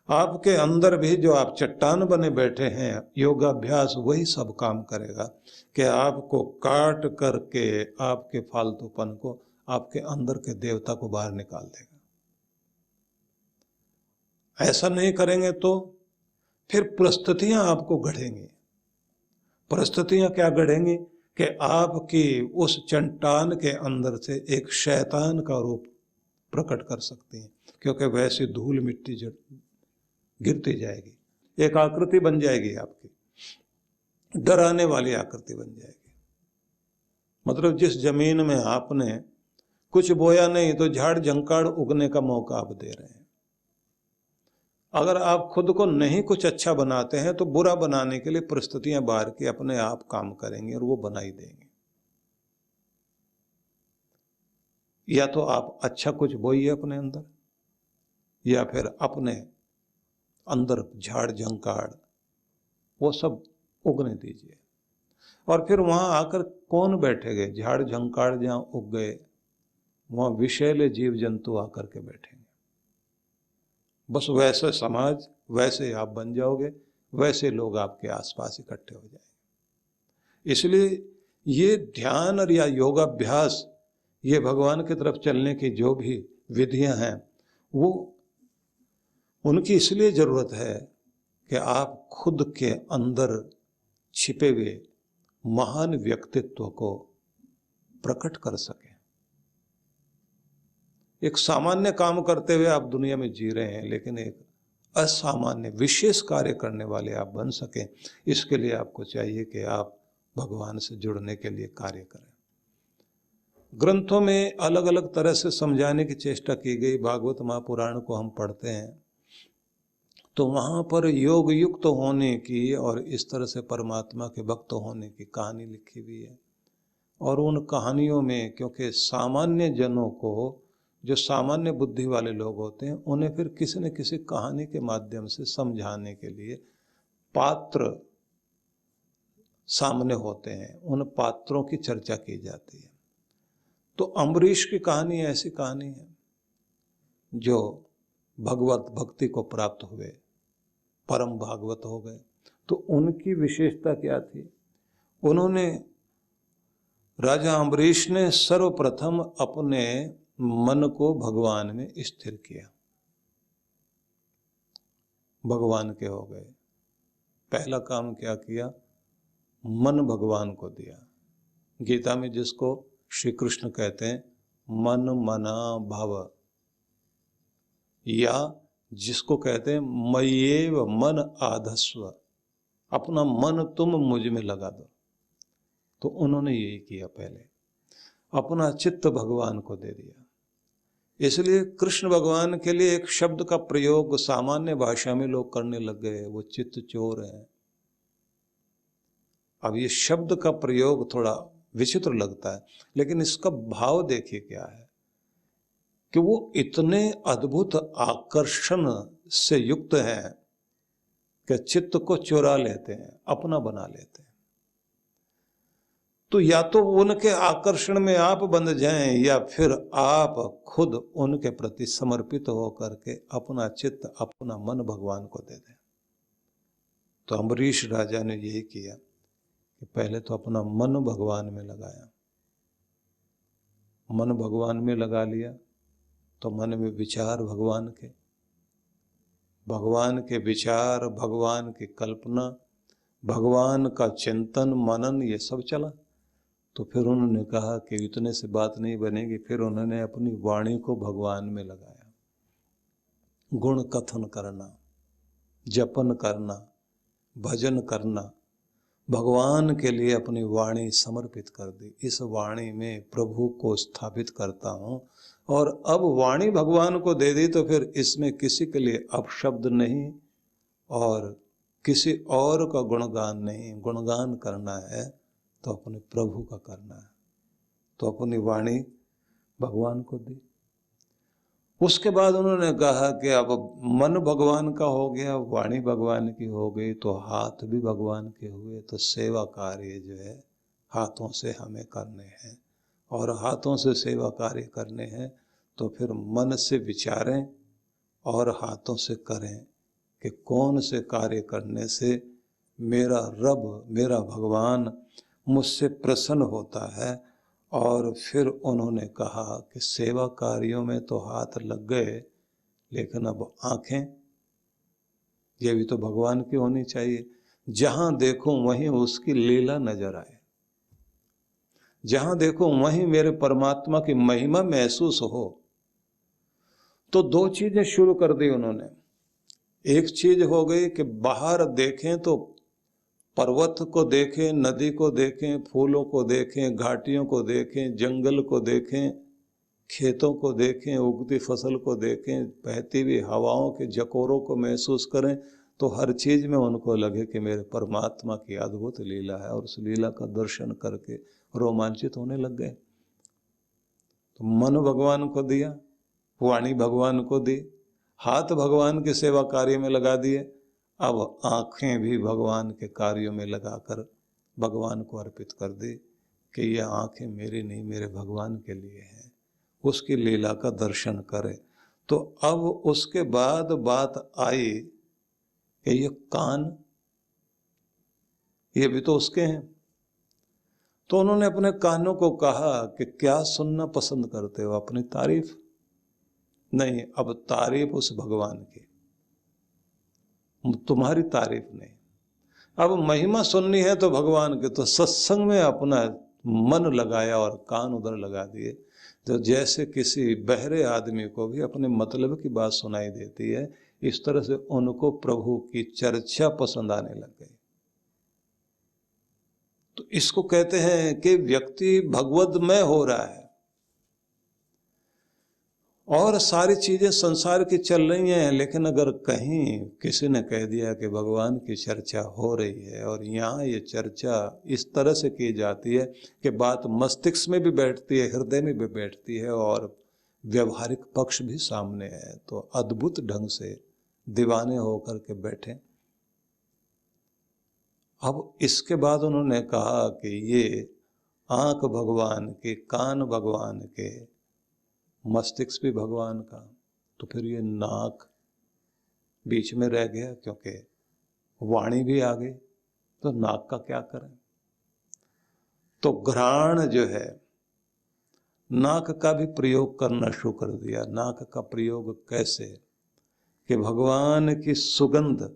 आपके अंदर भी जो आप चट्टान बने बैठे हैं, योगाभ्यास वही सब काम करेगा कि आपको काट करके आपके फालतूपन को, आपके अंदर के देवता को बाहर निकाल देगा। ऐसा नहीं करेंगे तो फिर परिस्थितियां आपको गढ़ेंगी। परिस्थितियां क्या गढ़ेंगी कि आपकी उस चट्टान के अंदर से एक शैतान का रूप प्रकट कर सकती हैं, क्योंकि वैसी धूल मिट्टी गिरती जाएगी, एक आकृति बन जाएगी आपकी, डराने वाली आकृति बन जाएगी। मतलब जिस जमीन में आपने कुछ बोया नहीं तो झाड़ झंकाड़ उगने का मौका आप दे रहे हैं। अगर आप खुद को नहीं कुछ अच्छा बनाते हैं तो बुरा बनाने के लिए परिस्थितियां बाहर की अपने आप काम करेंगे और वो बना ही देंगे। या तो आप अच्छा कुछ बोइए अपने अंदर, या फिर अपने अंदर झाड़ झंकाड़ वो सब उगने दीजिए। और फिर वहां आकर कौन बैठेंगे? झाड़ झंकाड़ जहां उग गए वहां विषैले जीव जंतु आकर के बैठेंगे। बस वैसे समाज, वैसे आप बन जाओगे, वैसे लोग आपके आसपास इकट्ठे हो जाएंगे। इसलिए ये ध्यान और या योगाभ्यास, ये भगवान की तरफ चलने की जो भी विधियां हैं, वो उनकी इसलिए जरूरत है कि आप खुद के अंदर छिपे हुए महान व्यक्तित्व को प्रकट कर सकें। एक सामान्य काम करते हुए आप दुनिया में जी रहे हैं, लेकिन एक असामान्य विशेष कार्य करने वाले आप बन सकें। इसके लिए आपको चाहिए कि आप भगवान से जुड़ने के लिए कार्य करें। ग्रंथों में अलग अलग तरह से समझाने की चेष्टा की गई। भागवत महापुराण को हम पढ़ते हैं तो वहाँ पर योग युक्त होने की और इस तरह से परमात्मा के भक्त होने की कहानी लिखी हुई है। और उन कहानियों में, क्योंकि सामान्य जनों को, जो सामान्य बुद्धि वाले लोग होते हैं, उन्हें फिर किसी न किसी कहानी के माध्यम से समझाने के लिए पात्र सामने होते हैं, उन पात्रों की चर्चा की जाती है। तो अम्बरीश की कहानी ऐसी कहानी है जो भगवत भक्ति को प्राप्त हुए, परम भागवत हो गए। तो उनकी विशेषता क्या थी? उन्होंने, राजा अम्बरीश ने सर्वप्रथम अपने मन को भगवान में स्थिर किया, भगवान के हो गए। पहला काम क्या किया? मन भगवान को दिया। गीता में जिसको श्री कृष्ण कहते हैं मन मना भव, या जिसको कहते हैं मय्येव मन आधस्व, अपना मन तुम मुझ में लगा दो। तो उन्होंने यही किया, पहले अपना चित्त भगवान को दे दिया। इसलिए कृष्ण भगवान के लिए एक शब्द का प्रयोग सामान्य भाषा में लोग करने लग गए, वो चित्त चोर है। अब ये शब्द का प्रयोग थोड़ा विचित्र लगता है, लेकिन इसका भाव देखिए क्या है कि वो इतने अद्भुत आकर्षण से युक्त हैं कि चित्त को चुरा लेते हैं, अपना बना लेते हैं। तो या तो उनके आकर्षण में आप बंध जाएं, या फिर आप खुद उनके प्रति समर्पित होकर के अपना चित्त, अपना मन भगवान को दे दें। तो अम्बरीश राजा ने यही किया कि पहले तो अपना मन भगवान में लगाया। मन भगवान में लगा लिया तो मन में विचार भगवान के, भगवान के विचार, भगवान की कल्पना, भगवान का चिंतन मनन, ये सब चला। तो फिर उन्होंने कहा कि इतने से बात नहीं बनेगी। फिर उन्होंने अपनी वाणी को भगवान में लगाया। गुण कथन करना, जपन करना, भजन करना, भगवान के लिए अपनी वाणी समर्पित कर दी। इस वाणी में प्रभु को स्थापित करता हूँ। और अब वाणी भगवान को दे दी तो फिर इसमें किसी के लिए अपशब्द नहीं और किसी और का गुणगान नहीं। गुणगान करना है तो अपने प्रभु का करना है। तो अपनी वाणी भगवान को दी। उसके बाद उन्होंने कहा कि अब मन भगवान का हो गया, वाणी भगवान की हो गई, तो हाथ भी भगवान के हुए। तो सेवा कार्य जो है हाथों से हमें करने हैं, और हाथों से सेवा कार्य करने हैं तो फिर मन से विचारें और हाथों से करें। कि कौन से कार्य करने से मेरा रब, मेरा भगवान मुझसे प्रसन्न होता है। और फिर उन्होंने कहा कि सेवा कार्यों में तो हाथ लग गए, लेकिन अब आंखें, ये भी तो भगवान की होनी चाहिए। जहां देखूं वहीं उसकी लीला नजर आए, जहां देखूं वहीं मेरे परमात्मा की महिमा महसूस हो। तो दो चीजें शुरू कर दी उन्होंने। एक चीज हो गई कि बाहर देखें तो पर्वत को देखें, नदी को देखें, फूलों को देखें, घाटियों को देखें, जंगल को देखें, खेतों को देखें, उगती फसल को देखें, बहती हुई हवाओं के झकोरों को महसूस करें। तो हर चीज में उनको लगे कि मेरे परमात्मा की अद्भुत लीला है, और उस लीला का दर्शन करके रोमांचित होने लग गए। तो मन भगवान को दिया, वाणी भगवान को दी, हाथ भगवान की सेवा कार्य में लगा दिए, अब आंखें भी भगवान के कार्यों में लगाकर भगवान को अर्पित कर दी कि ये आंखें मेरी नहीं, मेरे भगवान के लिए हैं, उसकी लीला का दर्शन करें। तो अब उसके बाद बात आई कि ये कान, ये भी तो उसके हैं। तो उन्होंने अपने कानों को कहा कि क्या सुनना पसंद करते हो, अपनी तारीफ? नहीं, अब तारीफ उस भगवान की, तुम्हारी तारीफ नहीं। अब महिमा सुननी है तो भगवान के, तो सत्संग में अपना मन लगाया और कान उधर लगा दिए। तो जैसे किसी बहरे आदमी को भी अपने मतलब की बात सुनाई देती है, इस तरह से उनको प्रभु की चर्चा पसंद आने लग गई। तो इसको कहते हैं कि व्यक्ति भगवदमय हो रहा है, और सारी चीजें संसार की चल रही हैं, लेकिन अगर कहीं किसी ने कह दिया कि भगवान की चर्चा हो रही है, और यहाँ ये चर्चा इस तरह से की जाती है कि बात मस्तिष्क में भी बैठती है, हृदय में भी बैठती है, और व्यवहारिक पक्ष भी सामने है, तो अद्भुत ढंग से दीवाने होकर के बैठे। अब इसके बाद उन्होंने कहा कि ये आंख भगवान के, कान भगवान के, मस्तिष्क भी भगवान का, तो फिर ये नाक बीच में रह गया, क्योंकि वाणी भी आ गई, तो नाक का क्या करें? तो घ्राण जो है, नाक का भी प्रयोग करना शुरू कर दिया। नाक का प्रयोग कैसे? कि भगवान की सुगंध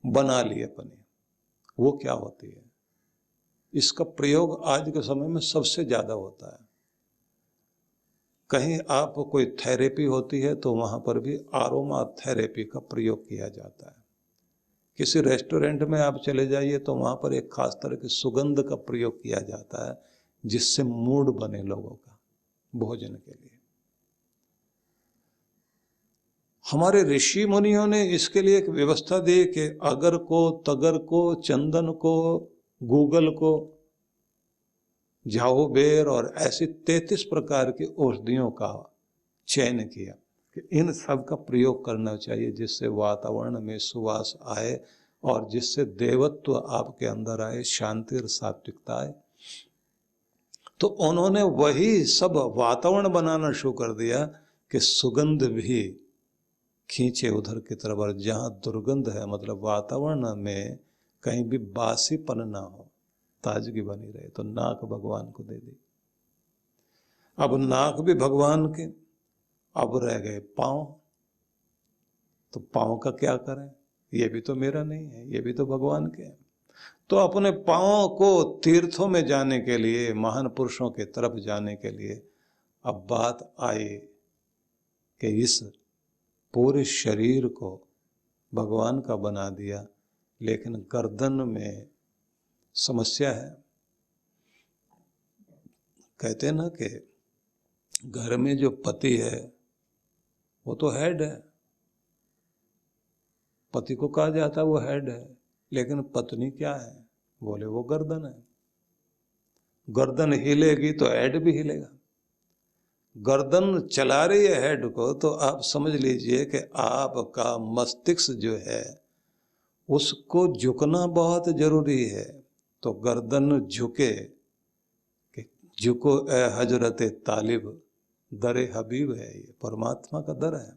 बना ली अपनी। वो क्या होती है? इसका प्रयोग आज के समय में सबसे ज्यादा होता है। कहीं आप कोई थेरेपी होती है तो वहां पर भी आरोमा थेरेपी का प्रयोग किया जाता है। किसी रेस्टोरेंट में आप चले जाइए तो वहां पर एक खास तरह की सुगंध का प्रयोग किया जाता है, जिससे मूड बने लोगों का भोजन के लिए। हमारे ऋषि मुनियों ने इसके लिए एक व्यवस्था दी कि अगर को, तगर को, चंदन को, गूगल को, झाओ बेर और ऐसी 33 प्रकार की औषधियों का चयन किया कि इन सब का प्रयोग करना चाहिए, जिससे वातावरण में सुवास आए और जिससे देवत्व आपके अंदर आए, शांति और सात्विकता आए। तो उन्होंने वही सब वातावरण बनाना शुरू कर दिया कि सुगंध भी खींचे उधर की तरफ, और जहां दुर्गंध है, मतलब वातावरण में कहीं भी बासीपन ना हो, ताजगी बनी रहे, तो नाक भगवान को दे दी। अब नाक भी भगवान के, अब रह गए पांव। तो पांव का क्या करें? ये भी तो मेरा नहीं है, ये भी तो भगवान के हैं। तो अपने पांव को तीर्थों में जाने के लिए, महान पुरुषों के तरफ जाने के लिए अब बात आई कि इस पूरे शरीर को भगवान का बना दिया, लेकिन गर्दन में समस्या है। कहते हैं ना कि घर में जो पति है वो तो हेड है, पति को कहा जाता है वो हेड है, लेकिन पत्नी क्या है? बोले वो गर्दन है। गर्दन हिलेगी तो हेड भी हिलेगा। गर्दन चला रही है हेड को, तो आप समझ लीजिए कि आपका मस्तिष्क जो है उसको झुकना बहुत जरूरी है। तो गर्दन झुके कि झुको ए हजरत तालिब, दरे हबीब है, ये परमात्मा का दर है।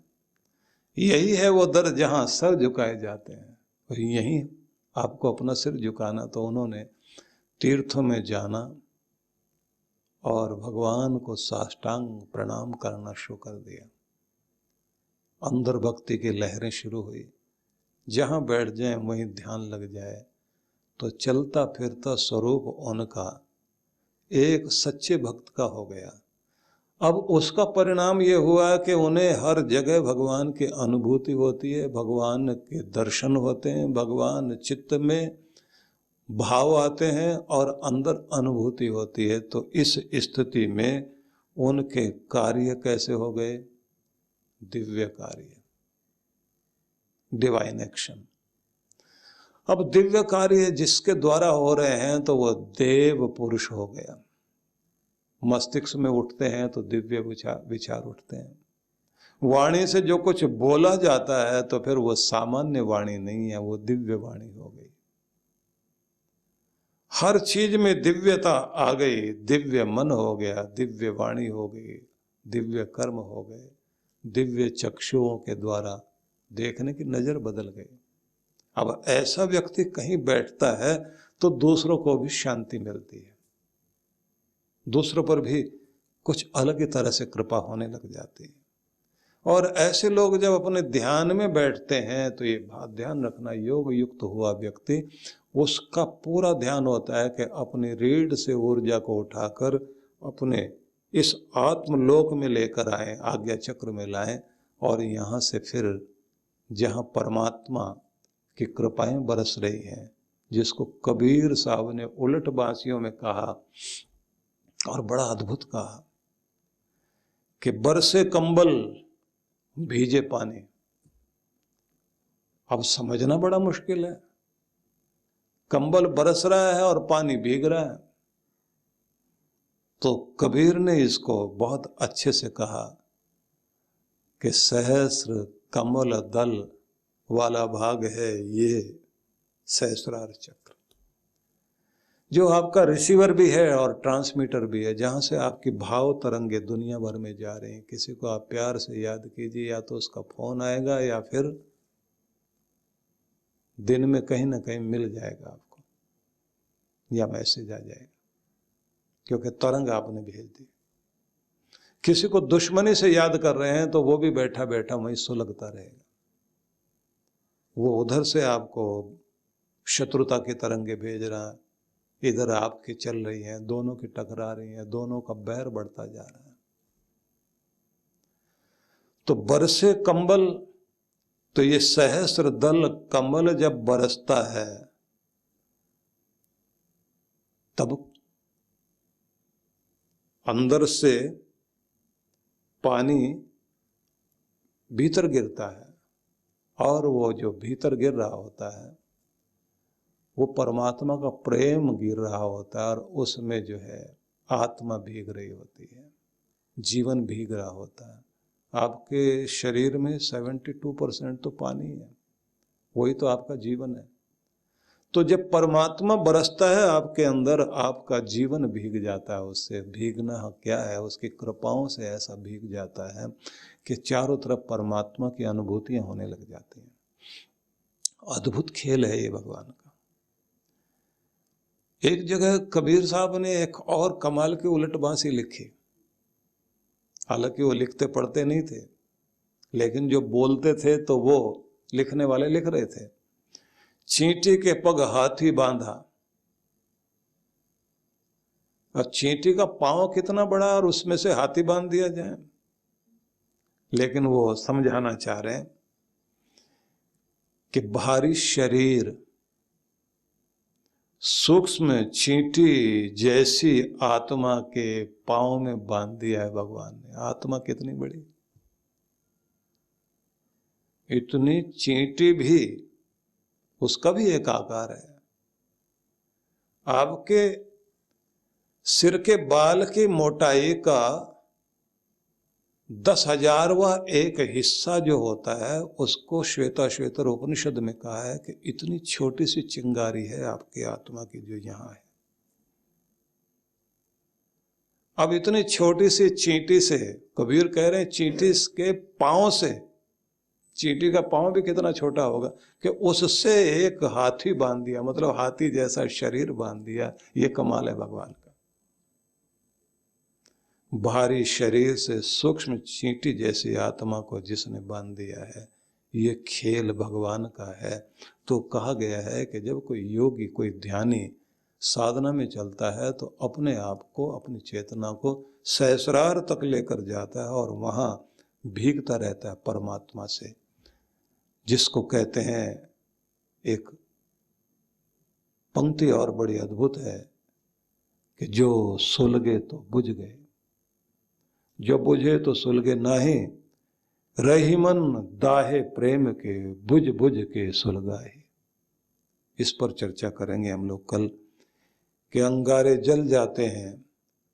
यही है वो दर जहां सर झुकाए जाते हैं। और यही आपको अपना सिर झुकाना। तो उन्होंने तीर्थों में जाना और भगवान को साष्टांग प्रणाम करना शुरू कर दिया। अंदर भक्ति की लहरें शुरू हुई। जहां बैठ जाए वहीं ध्यान लग जाए तो चलता फिरता स्वरूप उनका एक सच्चे भक्त का हो गया। अब उसका परिणाम ये हुआ कि उन्हें हर जगह भगवान की अनुभूति होती है, भगवान के दर्शन होते हैं, भगवान चित्त में भाव आते हैं और अंदर अनुभूति होती है। तो इस स्थिति में उनके कार्य कैसे हो गए? दिव्य कार्य, डिवाइन एक्शन। अब दिव्य कार्य जिसके द्वारा हो रहे हैं तो वह देव पुरुष हो गया। मस्तिष्क में उठते हैं तो दिव्य विचार उठते हैं। वाणी से जो कुछ बोला जाता है तो फिर वो सामान्य वाणी नहीं है, वो दिव्य वाणी हो गई। हर चीज में दिव्यता आ गई, दिव्य मन हो गया, दिव्य वाणी हो गई, दिव्य कर्म हो गए, दिव्य चक्षुओं के द्वारा देखने की नजर बदल गई। अब ऐसा व्यक्ति कहीं बैठता है तो दूसरों को भी शांति मिलती है, दूसरों पर भी कुछ अलग ही तरह से कृपा होने लग जाती है। और ऐसे लोग जब अपने ध्यान में बैठते हैं तो ये बात ध्यान रखना, योग युक्त हुआ व्यक्ति, उसका पूरा ध्यान होता है कि अपनी रीढ़ से ऊर्जा को उठाकर अपने इस आत्मलोक में लेकर आए, आज्ञा चक्र में लाएं, और यहाँ से फिर जहाँ परमात्मा की कृपाएं बरस रही हैं, जिसको कबीर साहब ने उलट बांसियों में कहा और बड़ा अद्भुत कहा कि बरसे कंबल भीजे पानी। अब समझना बड़ा मुश्किल है, कंबल बरस रहा है और पानी भीग रहा है। तो कबीर ने इसको बहुत अच्छे से कहा कि सहस्र कमल दल वाला भाग है ये सहस्रार चक्र, जो आपका रिसीवर भी है और ट्रांसमीटर भी है, जहां से आपकी भाव तरंगे दुनिया भर में जा रही हैं। किसी को आप प्यार से याद कीजिए, या तो उसका फोन आएगा या फिर दिन में कहीं ना कहीं मिल जाएगा आपको, या मैसेज आ जाएगा, क्योंकि तरंग आपने भेज दी। किसी को दुश्मनी से याद कर रहे हैं तो वो भी बैठा बैठा वहीं सुलगता रहेगा। वो उधर से आपको शत्रुता की तरंगे भेज रहा है, इधर आपकी चल रही हैं, दोनों की टकरा रही हैं, दोनों का बैर बढ़ता जा रहा है। तो बरसे कंबल, तो ये सहस्र दल कमल जब बरसता है तब अंदर से पानी भीतर गिरता है, और वो जो भीतर गिर रहा होता है वो परमात्मा का प्रेम गिर रहा होता है, और उसमें जो है आत्मा भीग रही होती है, जीवन भीग रहा होता है। आपके शरीर में 72% तो पानी है, वही तो आपका जीवन है। तो जब परमात्मा बरसता है आपके अंदर, आपका जीवन भीग जाता है। उससे भीगना क्या है, उसकी कृपाओं से ऐसा भीग जाता है कि चारों तरफ परमात्मा की अनुभूतियां होने लग जाती हैं। अद्भुत खेल है ये भगवान का। एक जगह कबीर साहब ने एक और कमाल की उलट बांसी लिखी। हालांकि वो लिखते पढ़ते नहीं थे, लेकिन जो बोलते थे तो वो लिखने वाले लिख रहे थे। चींटी के पग हाथी बांधा। और चींटी का पांव कितना बड़ा और उसमें से हाथी बांध दिया जाए। लेकिन वो समझाना चाह रहे हैं कि भारी शरीर सूक्ष्म चींटी जैसी आत्मा के पांव में बांध दिया है भगवान ने। आत्मा कितनी बड़ी, इतनी चींटी भी उसका भी एक आकार है। आपके सिर के बाल की मोटाई का 10,000वां एक हिस्सा जो होता है, उसको श्वेताश्वेतर उपनिषद में कहा है कि इतनी छोटी सी चिंगारी है आपकी आत्मा की जो यहां है। अब इतनी छोटी सी चींटी से, कबीर कह रहे हैं चींटी के पांव से चींटी का पाँव भी कितना छोटा होगा कि उससे एक हाथी बांध दिया, मतलब हाथी जैसा शरीर बांध दिया। ये कमाल है भगवान का। भारी शरीर से सूक्ष्म चींटी जैसी आत्मा को जिसने बांध दिया है, ये खेल भगवान का है। तो कहा गया है कि जब कोई योगी, कोई ध्यानी साधना में चलता है तो अपने आप को, अपनी चेतना को सहस्रार तक लेकर जाता है और वहाँ भीगता रहता है परमात्मा से, जिसको कहते हैं, एक पंक्ति और बड़ी अद्भुत है कि जो सुलगे तो बुझ गए, जो बुझे तो सुलगे नाही, रही मन दाहे प्रेम के, बुझ बुझ के सुलगाए। इस पर चर्चा करेंगे हम लोग कल, कि अंगारे जल जाते हैं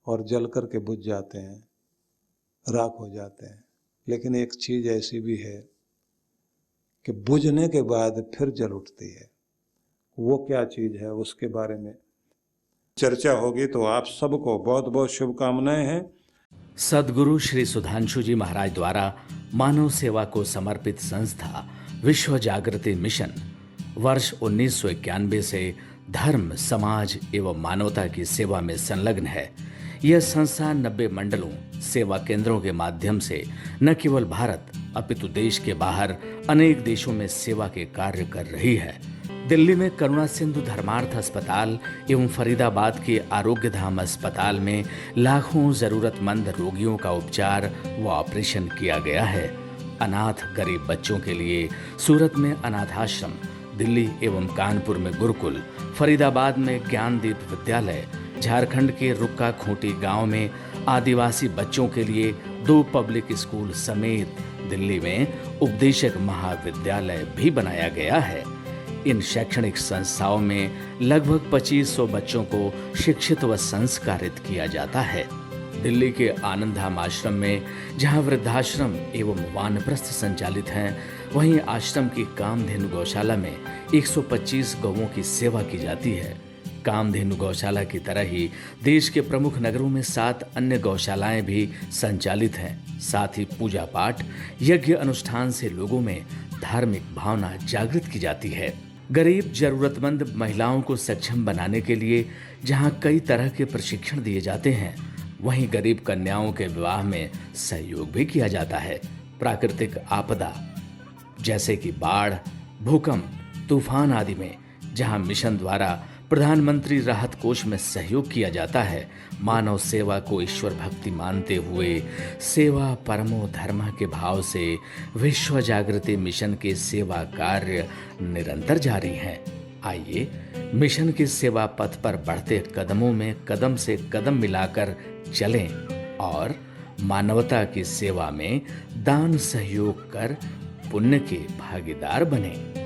और जल करके बुझ जाते हैं, राख हो जाते हैं, लेकिन एक चीज ऐसी भी है कि बुझने के बाद फिर जल उठती है। वो क्या चीज है, उसके बारे में चर्चा होगी। तो आप सबको बहुत बहुत शुभकामनाएं हैं। सद्गुरु श्री सुधांशु जी महाराज द्वारा मानव सेवा को समर्पित संस्था विश्व जागृति मिशन वर्ष 1991 से धर्म, समाज एवं मानवता की सेवा में संलग्न है। यह संस्था 90 मंडलों, सेवा केंद्रों के माध्यम से न केवल भारत अपितु देश के बाहर अनेक देशों में सेवा के कार्य कर रही है। दिल्ली में करुणा सिंधु धर्मार्थ अस्पताल एवं फरीदाबाद के आरोग्य धाम अस्पताल में लाखों जरूरतमंद रोगियों का उपचार व ऑपरेशन किया गया है। अनाथ गरीब बच्चों के लिए सूरत में अनाथाश्रम, दिल्ली एवं कानपुर में गुरुकुल, फरीदाबाद में ज्ञानदीप विद्यालय, झारखंड के रुक्का खूंटी गांव में आदिवासी बच्चों के लिए 2 पब्लिक स्कूल समेत दिल्ली में उपदेशक महाविद्यालय भी बनाया गया है। इन शैक्षणिक संस्थाओं में लगभग 2500 बच्चों को शिक्षित व संस्कारित किया जाता है। दिल्ली के आनंदधाम आश्रम में जहां वृद्धाश्रम एवं वानप्रस्थ संचालित हैं, वहीं आश्रम की कामधेनु गौशाला में 125 गौओं की सेवा की जाती है। कामधेनु गौशाला की तरह ही देश के प्रमुख नगरों में 7 अन्य गौशालाएं भी संचालित हैं। साथ ही पूजा पाठ, यज्ञ अनुष्ठान से लोगों में धार्मिक भावना जागृत की जाती है। गरीब जरूरतमंद महिलाओं को सक्षम बनाने के लिए जहां कई तरह के प्रशिक्षण दिए जाते हैं, वहीं गरीब कन्याओं के विवाह में सहयोग भी किया जाता है। प्राकृतिक आपदा जैसे कि बाढ़, भूकंप, तूफान आदि में जहां मिशन द्वारा प्रधानमंत्री राहत कोष में सहयोग किया जाता है, मानव सेवा को ईश्वर भक्ति मानते हुए सेवा परमो धर्म के भाव से विश्व जागृति मिशन के सेवा कार्य निरंतर जारी हैं। आइए मिशन के सेवा पथ पर बढ़ते कदमों में कदम से कदम मिलाकर चलें और मानवता की सेवा में दान सहयोग कर पुण्य के भागीदार बनें।